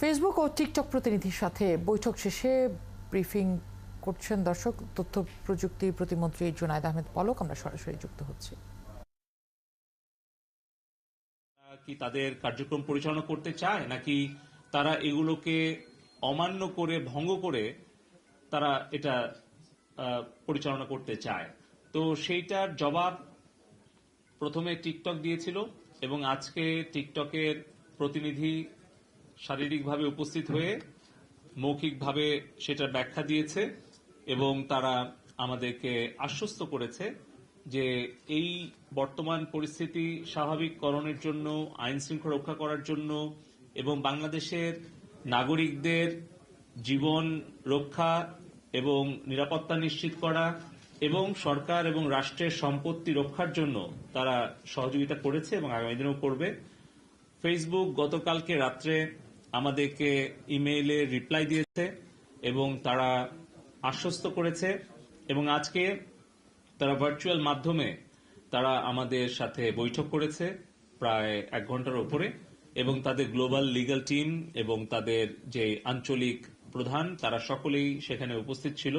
Facebook ও TikTok প্রতিনিধির সাথে বৈঠক শেষে ব্রিফিং করছেন দর্শক তথ্য প্রযুক্তি প্রতিমন্ত্রী জুনায়েদ আহমেদ পলক। আমরা সরাসরি যুক্ত হচ্ছি। কি তাদের কার্যক্রম পরিচালনা করতে চায়, নাকি তারা এগুলোকে অমান্য করে ভঙ্গ করে তারা এটা পরিচালনা করতে চায়? তো সেইটার জবাব প্রথমে টিকটক দিয়েছিল এবং আজকে টিকটকের প্রতিনিধি শারীরিকভাবে উপস্থিত হয়ে মৌখিকভাবে সেটার ব্যাখ্যা দিয়েছে এবং তারা আমাদেরকে আশ্বস্ত করেছে যে এই বর্তমান পরিস্থিতি স্বাভাবিককরণের জন্য, আইন শৃঙ্খলা রক্ষা করার জন্য এবং বাংলাদেশের নাগরিকদের জীবন রক্ষা এবং নিরাপত্তা নিশ্চিত করা এবং সরকার এবং রাষ্ট্রের সম্পত্তি রক্ষার জন্য তারা সহযোগিতা করেছে এবং আগামী দিনেও করবে। ফেসবুক গতকালকে রাত্রে আমাদেরকে ইমেইলে রিপ্লাই দিয়েছে এবং তারা আশ্বস্ত করেছে এবং আজকে তারা ভার্চুয়াল মাধ্যমে তারা আমাদের সাথে বৈঠক করেছে প্রায় 1 ঘন্টার উপরে এবং তাদের গ্লোবাল লিগ্যাল টিম এবং তাদের যে আঞ্চলিক প্রধান তারা সকলেই সেখানে উপস্থিত ছিল।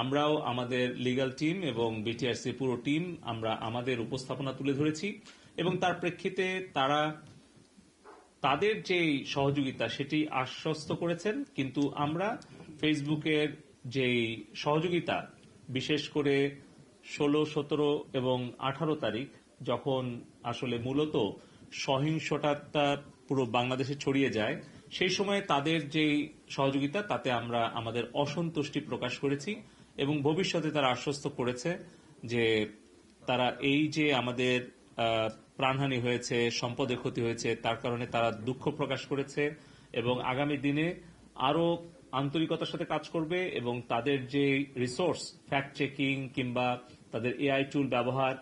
আমরাও আমাদের লিগ্যাল টিম এবং বিটিআরসি পুরো টিম আমরা আমাদের উপস্থাপনা তুলে ধরেছি এবং তার প্রেক্ষিতে তারা তাদের যে সহযোগিতা সেটি আশ্বস্ত করেছেন। কিন্তু আমরা ফেসবুকের যে সহযোগিতা, বিশেষ করে 16, 17 এবং 18 তারিখ যখন আসলে মূলত সহিংসতা পুরো বাংলাদেশে ছড়িয়ে যায়, সেই সময় তাদের যে সহযোগিতা তাতে আমরা আমাদের অসন্তুষ্টি প্রকাশ করেছি এবং ভবিষ্যতে তারা আশ্বস্ত করেছে যে তারা এই যে আমাদের প্রাণহানি হয়েছে, সম্পদের ক্ষতি হয়েছে, তার কারণে তারা দুঃখ প্রকাশ করেছে এবং আগামী দিনে আরো আন্তরিকতার সাথে কাজ করবে এবং তাদের যে রিসোর্স, ফ্যাক্ট চেকিং কিংবা তাদের এআই টুল ব্যবহার,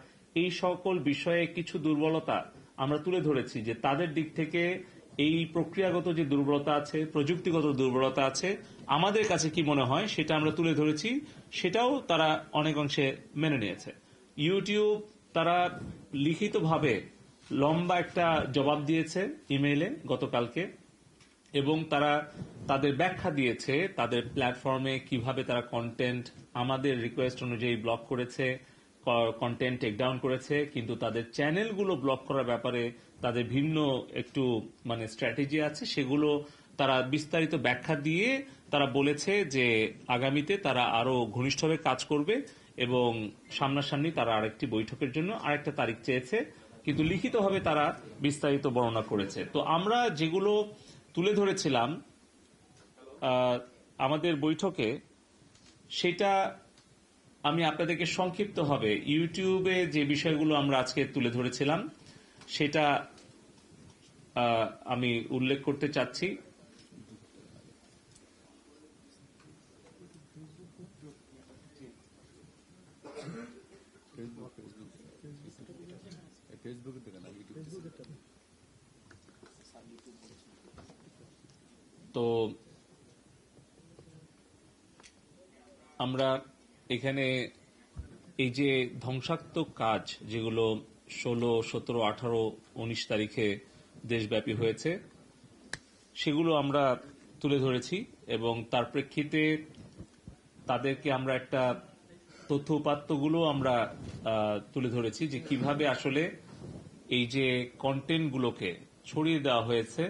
এই সকল বিষয়ে কিছু দুর্বলতা আমরা তুলে ধরেছি যে তাদের দিক থেকে এই প্রক্রিয়াগত যে দুর্বলতা আছে, প্রযুক্তিগত দুর্বলতা আছে, আমাদের কাছে কি মনে হয় সেটা আমরা তুলে ধরেছি, সেটাও তারা অনেক অংশে মেনে নিয়েছে। ইউটিউব তারা লিখিতভাবে লম্বা একটা জবাব দিয়েছে ইমেইলে গতকালকে এবং তারা তাদের ব্যাখ্যা দিয়েছে তাদের প্ল্যাটফর্মে কিভাবে তারা কন্টেন্ট আমাদের রিকোয়েস্ট অনুযায়ী ব্লক করেছে, কন্টেন্ট টেক ডাউন করেছে, কিন্তু তাদের চ্যানেলগুলো ব্লক করার ব্যাপারে তাদের ভিন্ন একটু স্ট্র্যাটেজি আছে। সেগুলো তারা বিস্তারিত ব্যাখ্যা দিয়ে তারা বলেছে যে আগামীতে তারা আরো ঘনিষ্ঠভাবে কাজ করবে এবং সামনাসামনি তারা আরেকটি বৈঠকের জন্য আরেকটা তারিখ চেয়েছে, কিন্তু লিখিতভাবে তারা বিস্তারিত বর্ণনা করেছে। তো আমরা যেগুলো তুলে ধরেছিলাম আমাদের বৈঠকে, সেটা আমি আপনাদেরকে সংক্ষিপ্তভাবে ইউটিউবে যে বিষয়গুলো আমরা আজকে তুলে ধরেছিলাম সেটা আমি উল্লেখ করতে চাচ্ছি। তো আমরা এখানে এই যে ধ্বংসাত্মক কাজ যেগুলো 16, 17, 18, 19 তারিখে দেশব্যাপী হয়েছে সেগুলো আমরা তুলে ধরেছি এবং তার প্রেক্ষিতে তাদেরকে আমরা একটা তথ্য উপাত্তগুলো আমরা তুলে ধরেছি যে কিভাবে আসলে এই যে কন্টেন্টগুলোকে ছড়িয়ে দেওয়া হয়েছে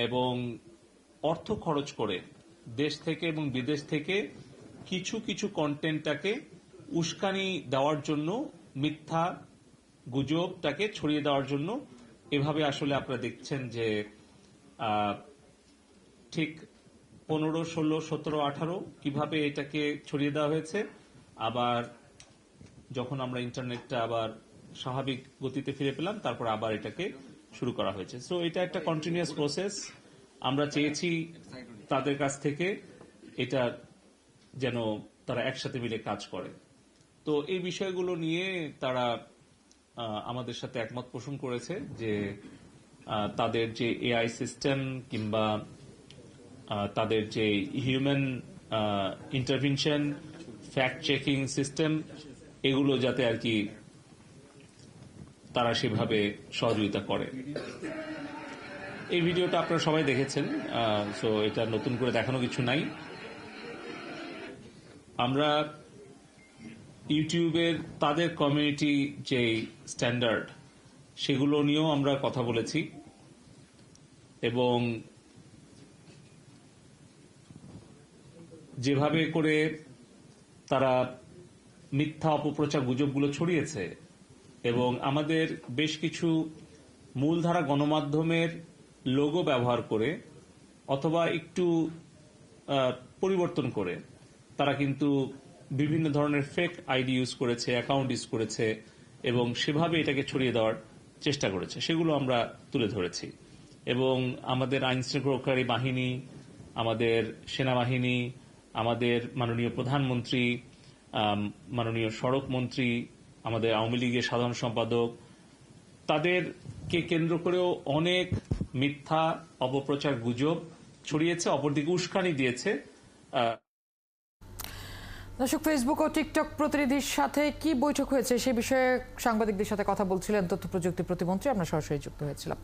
এবং অর্থ খরচ করে দেশ থেকে এবং বিদেশ থেকে কিছু কিছু কন্টেন্টটাকে উস্কানি দেওয়ার জন্য, মিথ্যা গুজবটাকে ছড়িয়ে দেওয়ার জন্য এভাবে আসলে আপনারা দেখছেন যে ঠিক 15, 16, 17, 18 কিভাবে এটাকে ছড়িয়ে দেওয়া হয়েছে। আবার যখন আমরা ইন্টারনেটটা আবার স্বাভাবিক গতিতে ফিরে পেলাম তারপর আবার এটাকে শুরু করা হয়েছে। সো এটা একটা কন্টিনিউয়াস প্রসেস। আমরা চেয়েছি তাদের কাছ থেকে এটা যেন তারা একসাথে মিলে কাজ করে। তো এই বিষয়গুলো নিয়ে তারা আমাদের সাথে একমত পোষণ করেছে যে তাদের যে এআই সিস্টেম কিংবা তাদের যে human intervention, fact checking system, এগুলো যাতে আর কি তারা সেভাবে সহযোগিতা করে। এই ভিডিওটা আপনারা সবাই দেখেছেন, সো এটা নতুন করে দেখানো কিছু নাই। আমরা ইউটিউবের তাদের কমিউনিটি যে স্ট্যান্ডার্ড সেগুলো নিয়েও আমরা কথা বলেছি এবং যেভাবে করে তারা মিথ্যা অপপ্রচার গুজবগুলো ছড়িয়েছে এবং আমাদের বেশ কিছু মূলধারা গণমাধ্যমের লোগো ব্যবহার করে অথবা একটু পরিবর্তন করে তারা কিন্তু বিভিন্ন ধরনের ফেক আইডি ইউজ করেছে, অ্যাকাউন্ট ইউজ করেছে এবং সেভাবে এটাকে ছড়িয়ে দেওয়ার চেষ্টা করেছে, সেগুলো আমরা তুলে ধরেছি। এবং আমাদের আইনশৃঙ্খলাকারী বাহিনী, আমাদের সেনাবাহিনী, আমাদের মাননীয় প্রধানমন্ত্রী, মাননীয় সড়ক মন্ত্রী, আমাদের আওয়ামী লীগের সাধারণ সম্পাদক, তাদেরকে কেন্দ্র করেও অনেক মিথ্যা অপপ্রচার গুজব ছড়িয়েছে, অপরদিকে উস্কানি দিয়েছে। দর্শক, ফেসবুক ও টিকটক প্রতিনিধির সাথে কি বৈঠক হয়েছে সে বিষয়ে সাংবাদিকদের সাথে কথা বলছিলেন তথ্য প্রযুক্তি প্রতিমন্ত্রী। আমরা সরাসরি যুক্ত হয়েছিলাম।